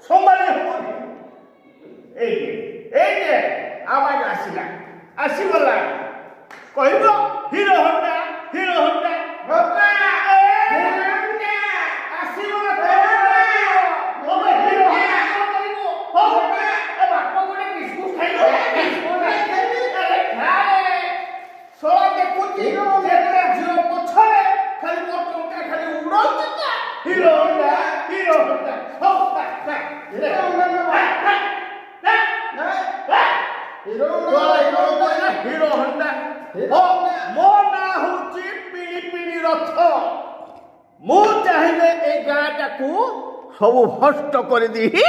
ସମ୍ଭାଳି ହବନି। ଏଇ ଯେ ଆବାଜ ଆସିଲା, ଆସିଗଲା, କହିବ hero Honda hero Honda hero Honda. ମୋ ନାଁ ହଉଛି ପିଣି ପିଣି ରଥ। ମୁଁ ଚାହିଁଲେ ଏଇ ଗାଁଟାକୁ ସବୁ ଭଷ୍ଟ କରିଦିଏ।